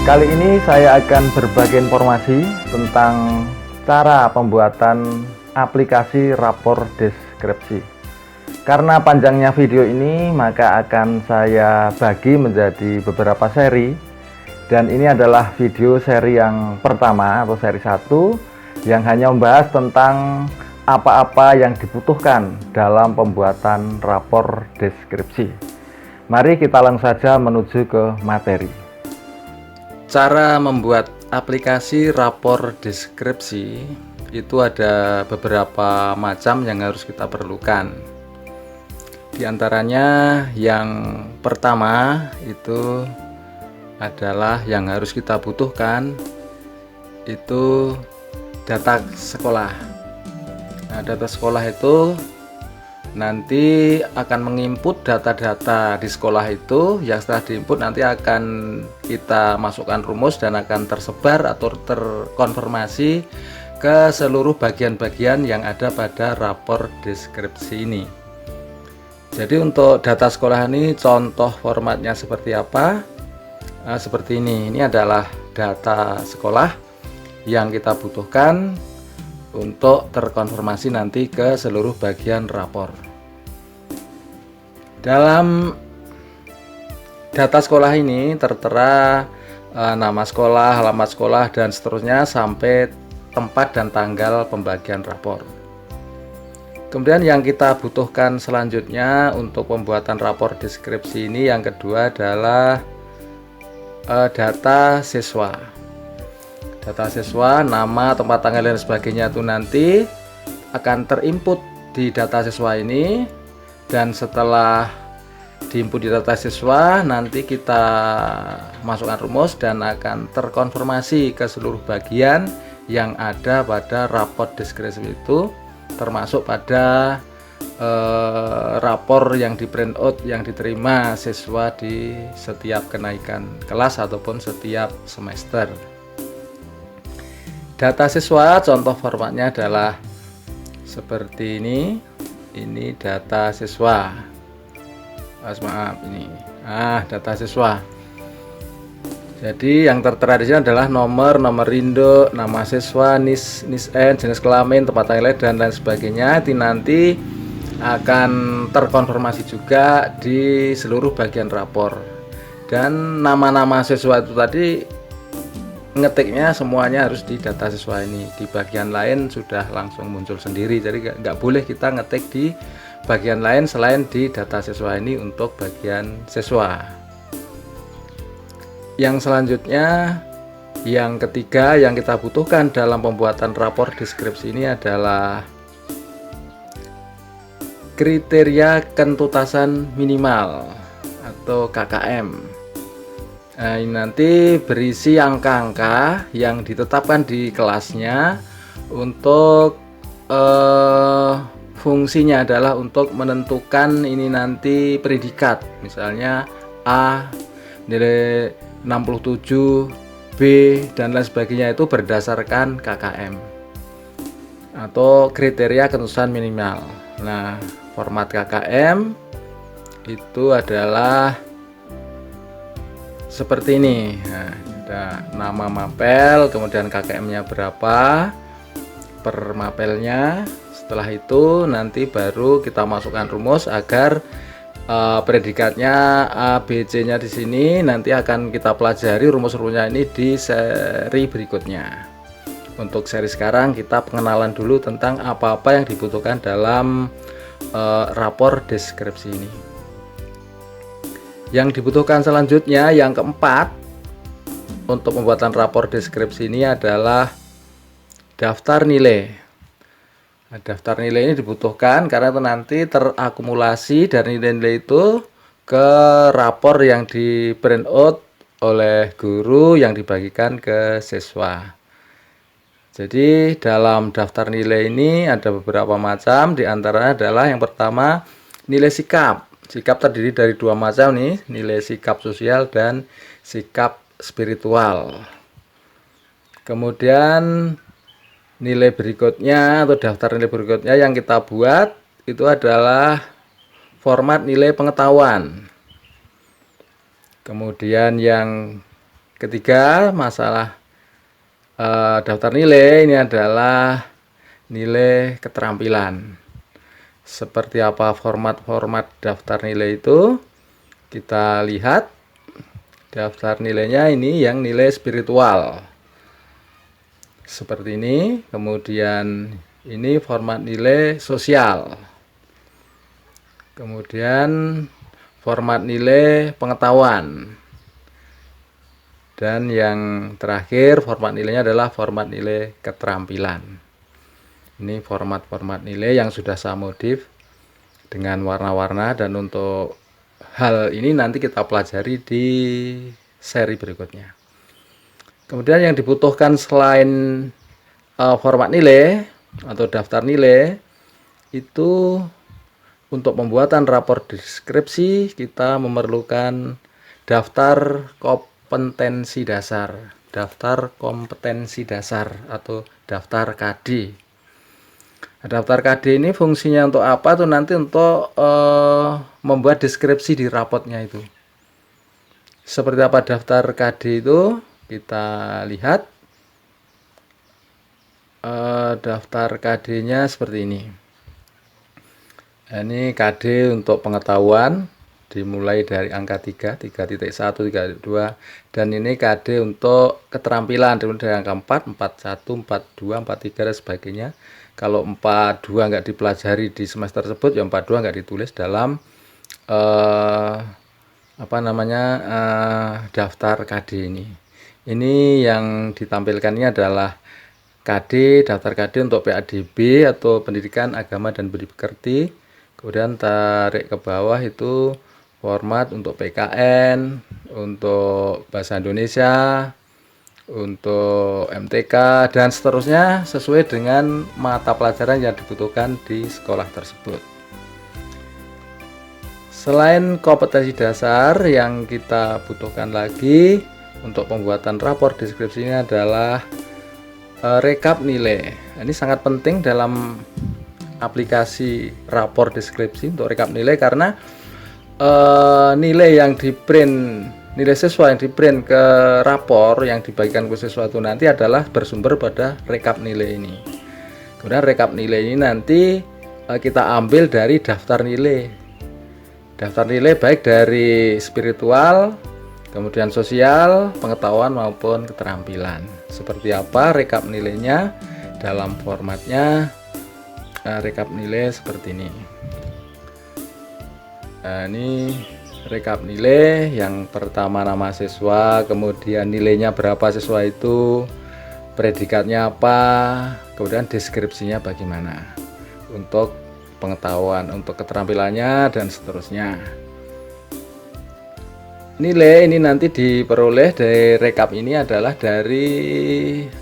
Kali ini saya akan berbagi informasi tentang cara pembuatan aplikasi rapor deskripsi. Karena panjangnya video ini, maka akan saya bagi menjadi beberapa seri. Dan ini adalah video seri yang pertama atau seri 1 yang hanya membahas tentang apa-apa yang dibutuhkan dalam pembuatan rapor deskripsi. Mari kita langsung saja menuju ke materi. Cara membuat aplikasi rapor deskripsi itu ada beberapa macam yang harus kita perlukan. Di antaranya yang pertama itu adalah yang harus kita butuhkan itu data sekolah. Nah, data sekolah itu nanti akan menginput data-data di sekolah itu, yang setelah diinput nanti akan kita masukkan rumus dan akan tersebar atau terkonfirmasi ke seluruh bagian-bagian yang ada pada rapor deskripsi ini. Jadi untuk data sekolah ini contoh formatnya seperti apa? Seperti ini adalah data sekolah yang kita butuhkan untuk terkonfirmasi nanti ke seluruh bagian rapor. Dalam data sekolah ini tertera nama sekolah, alamat sekolah, dan seterusnya sampai tempat dan tanggal pembagian rapor. Kemudian yang kita butuhkan selanjutnya untuk pembuatan rapor deskripsi ini yang kedua adalah data siswa. Data siswa, nama, tempat tanggal dan sebagainya itu nanti akan terinput di data siswa ini, dan setelah diinput di data siswa nanti kita masukkan rumus dan akan terkonfirmasi ke seluruh bagian yang ada pada rapor deskripsi itu, termasuk pada rapor yang di print out yang diterima siswa di setiap kenaikan kelas ataupun setiap semester. Data siswa contoh formatnya adalah seperti ini. Ini data siswa. Maaf ini. Data siswa. Jadi yang tertera di sini adalah nomor induk, nama siswa, NISN, jenis kelamin, tempat tanggal dan lain sebagainya. Ini nanti akan terkonfirmasi juga di seluruh bagian rapor. Dan nama-nama siswa itu tadi ngetiknya semuanya harus di data siswa ini. Di bagian lain sudah langsung muncul sendiri, jadi nggak boleh kita ngetik di bagian lain selain di data siswa ini untuk bagian siswa. Yang selanjutnya, yang ketiga yang kita butuhkan dalam pembuatan rapor deskripsi ini adalah kriteria kentutasan minimal atau KKM. Nah, ini nanti berisi angka-angka yang ditetapkan di kelasnya untuk fungsinya adalah untuk menentukan ini nanti predikat, misalnya A nilai 67, B dan lain sebagainya, itu berdasarkan KKM atau kriteria kentutasan minimal. Nah, format KKM itu adalah seperti ini. Nah, ada nama mapel, kemudian KKM-nya berapa per mapelnya. Setelah itu nanti baru kita masukkan rumus agar predikatnya A, B, C-nya di sini. Nanti akan kita pelajari rumus-rumusnya ini di seri berikutnya. Untuk seri sekarang kita pengenalan dulu tentang apa-apa yang dibutuhkan dalam rapor deskripsi ini. Yang dibutuhkan selanjutnya yang keempat untuk pembuatan rapor deskripsi ini adalah daftar nilai. Nah, daftar nilai ini dibutuhkan karena itu nanti terakumulasi dari nilai-nilai itu ke rapor yang di print out oleh guru yang dibagikan ke siswa. Jadi dalam daftar nilai ini ada beberapa macam, diantaranya adalah yang pertama nilai sikap. Sikap terdiri dari dua macam nih, nilai sikap sosial dan sikap spiritual. Kemudian nilai berikutnya atau daftar nilai berikutnya yang kita buat itu adalah format nilai pengetahuan. Kemudian yang ketiga, masalah daftar nilai ini adalah nilai keterampilan. Seperti apa format-format daftar nilai itu? Kita lihat daftar nilainya ini yang nilai spiritual. Seperti ini. Kemudian ini format nilai sosial. Kemudian format nilai pengetahuan. Dan yang terakhir format nilainya adalah format nilai keterampilan. Ini format-format nilai yang sudah saya modif dengan warna-warna, dan untuk hal ini nanti kita pelajari di seri berikutnya. Kemudian yang dibutuhkan selain format nilai atau daftar nilai itu, untuk pembuatan rapor deskripsi kita memerlukan daftar kompetensi dasar, daftar kompetensi dasar atau daftar KD. Daftar KD ini fungsinya untuk apa tuh? Nanti untuk membuat deskripsi di rapotnya itu. Seperti apa daftar KD itu? Kita lihat daftar KD-nya seperti ini. Ini KD untuk pengetahuan, dimulai dari angka 3, 3.1, 3.2, dan ini KD untuk keterampilan, dimulai dari angka 4, 41, 42, 43 dan sebagainya. Kalau 42 nggak dipelajari di semester tersebut, ya 42 nggak ditulis dalam daftar KD ini. Ini yang ditampilkannya adalah KD, daftar KD untuk PADB atau Pendidikan Agama dan Budi Pekerti. Kemudian tarik ke bawah itu format untuk PKN, untuk Bahasa Indonesia, untuk MTK, dan seterusnya sesuai dengan mata pelajaran yang dibutuhkan di sekolah tersebut. Selain kompetensi dasar, yang kita butuhkan lagi untuk pembuatan rapor deskripsi ini adalah rekap nilai. Ini sangat penting dalam aplikasi rapor deskripsi untuk rekap nilai, karena nilai yang di print, nilai siswa yang di print ke rapor yang dibagikan ke siswa itu nanti adalah bersumber pada rekap nilai ini. Kemudian rekap nilai ini nanti kita ambil dari daftar nilai. Daftar nilai baik dari spiritual, kemudian sosial, pengetahuan maupun keterampilan. Seperti apa rekap nilainya? Dalam formatnya rekap nilai seperti ini. Ini rekap nilai, yang pertama nama siswa, kemudian nilainya berapa siswa itu, predikatnya apa, kemudian deskripsinya bagaimana untuk pengetahuan, untuk keterampilannya, dan seterusnya. Nilai ini nanti diperoleh dari rekap ini adalah dari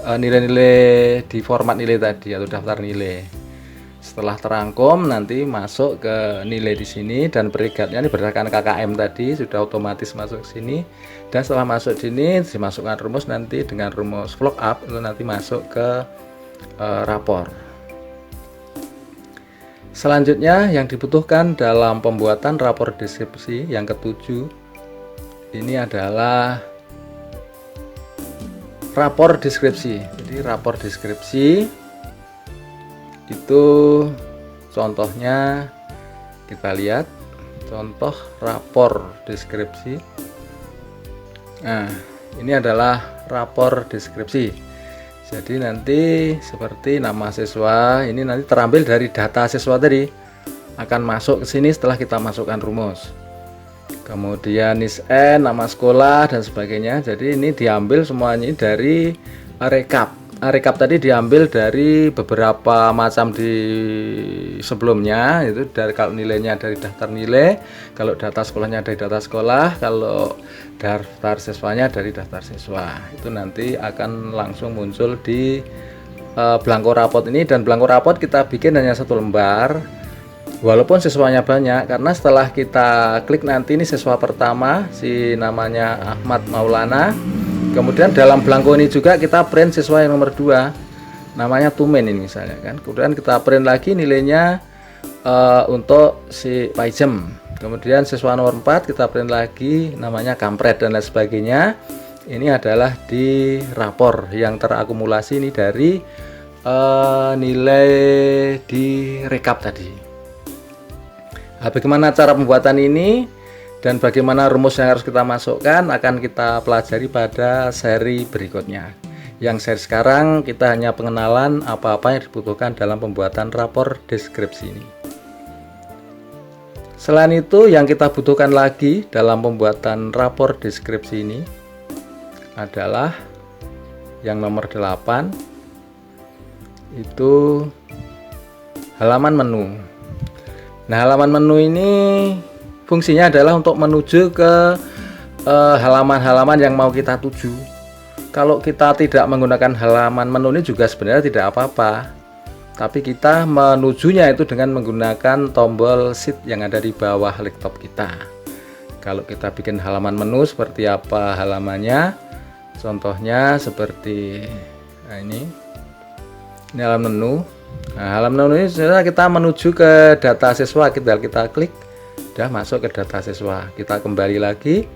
nilai-nilai di format nilai tadi atau daftar nilai. Setelah terangkum nanti masuk ke nilai di sini, dan predikatnya ini berdasarkan KKM tadi sudah otomatis masuk ke sini, dan setelah masuk sini dimasukkan rumus, nanti dengan rumus flow up itu nanti masuk ke rapor. Selanjutnya yang dibutuhkan dalam pembuatan rapor deskripsi yang ketujuh ini adalah rapor deskripsi. Jadi rapor deskripsi itu contohnya, kita lihat contoh rapor deskripsi. Nah, ini adalah rapor deskripsi. Jadi nanti seperti nama siswa ini nanti terambil dari data siswa tadi, akan masuk ke sini setelah kita masukkan rumus. Kemudian NISN, nama sekolah dan sebagainya. Jadi ini diambil semuanya dari rekap. Rekap tadi diambil dari beberapa macam di sebelumnya, itu dari, kalau nilainya dari daftar nilai, kalau data sekolahnya dari data sekolah, kalau daftar siswanya dari daftar siswa. Itu nanti akan langsung muncul di belangko rapot ini, dan belangko rapot kita bikin hanya 1 lembar walaupun siswanya banyak, karena setelah kita klik nanti ini siswa pertama si namanya Ahmad Maulana. Kemudian dalam belangko ini juga kita print siswa yang nomor 2, namanya Tumen ini misalnya kan. Kemudian kita print lagi nilainya untuk si Paijem. Kemudian siswa nomor 4 kita print lagi namanya Kampret dan lain sebagainya. ini adalah di rapor yang terakumulasi ini dari nilai di rekap tadi. Nah, bagaimana cara pembuatan ini dan bagaimana rumus yang harus kita masukkan akan kita pelajari pada seri berikutnya. Yang seri sekarang kita hanya pengenalan apa-apa yang dibutuhkan dalam pembuatan rapor deskripsi ini. Selain itu, yang kita butuhkan lagi dalam pembuatan rapor deskripsi ini adalah yang nomor 8, itu halaman menu. Nah, halaman menu ini fungsinya adalah untuk menuju ke halaman-halaman yang mau kita tuju. Kalau kita tidak menggunakan halaman menu ini juga sebenarnya tidak apa-apa, tapi kita menujunya itu dengan menggunakan tombol shift yang ada di bawah laptop kita. Kalau kita bikin halaman menu seperti apa halamannya, contohnya seperti ini halaman menu. Nah, halaman menu ini sebenarnya kita menuju ke data siswa, kita klik, udah masuk ke data siswa. Kita kembali lagi,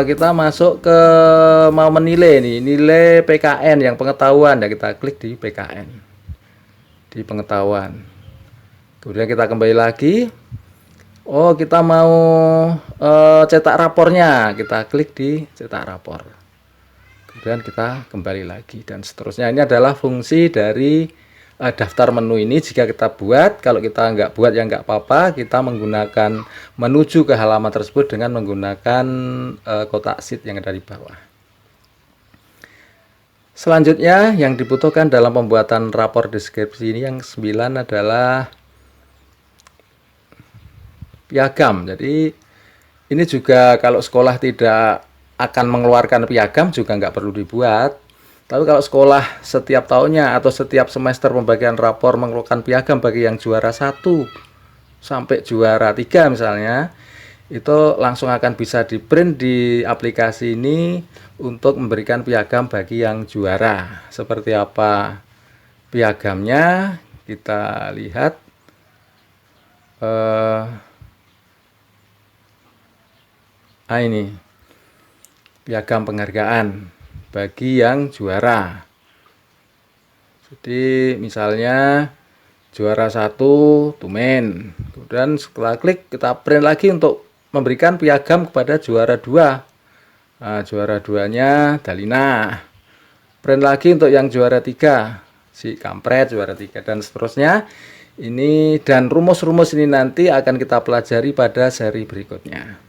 kita masuk ke mau menilai nih, nilai PKN yang pengetahuan, ya kita klik di PKN, di pengetahuan. Kemudian kita kembali lagi, oh kita mau cetak rapornya, kita klik di cetak rapor. Kemudian kita kembali lagi dan seterusnya. Ini adalah fungsi dari daftar menu ini. Jika kita buat, kalau kita nggak buat ya nggak apa-apa, kita menggunakan menuju ke halaman tersebut dengan menggunakan kotak sheet yang ada di bawah. Selanjutnya yang dibutuhkan dalam pembuatan rapor deskripsi ini yang 9 adalah piagam. Jadi ini juga kalau sekolah tidak akan mengeluarkan piagam juga nggak perlu dibuat. Tapi kalau sekolah setiap tahunnya atau setiap semester pembagian rapor mengeluarkan piagam bagi yang juara 1 sampai juara 3 misalnya, itu langsung akan bisa di print di aplikasi ini untuk memberikan piagam bagi yang juara. Seperti apa piagamnya kita lihat. Ini piagam penghargaan bagi yang juara. Jadi misalnya juara 1 Tumen, kemudian setelah klik kita print lagi untuk memberikan piagam kepada juara 2. Nah, juara 2-nya Dalina. Print lagi untuk yang juara 3 si Kampret juara 3 dan seterusnya. Ini dan rumus-rumus ini nanti akan kita pelajari pada seri berikutnya.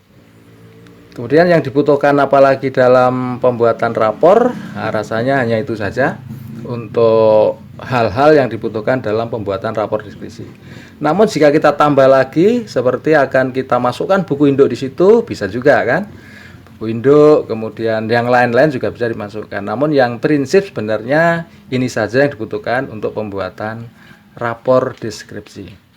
Kemudian yang dibutuhkan apalagi dalam pembuatan rapor, nah, rasanya hanya itu saja untuk hal-hal yang dibutuhkan dalam pembuatan rapor deskripsi. Namun jika kita tambah lagi, seperti akan kita masukkan buku induk di situ, bisa juga kan? Buku induk, kemudian yang lain-lain juga bisa dimasukkan. Namun yang prinsip sebenarnya ini saja yang dibutuhkan untuk pembuatan rapor deskripsi.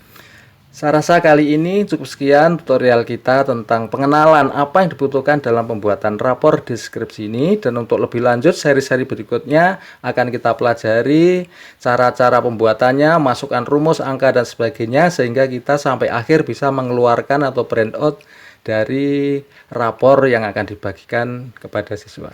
Saya rasa kali ini cukup sekian tutorial kita tentang pengenalan apa yang dibutuhkan dalam pembuatan rapor deskripsi ini. Dan untuk lebih lanjut, seri-seri berikutnya akan kita pelajari cara-cara pembuatannya, masukkan rumus, angka, dan sebagainya, sehingga kita sampai akhir bisa mengeluarkan atau print out dari rapor yang akan dibagikan kepada siswa.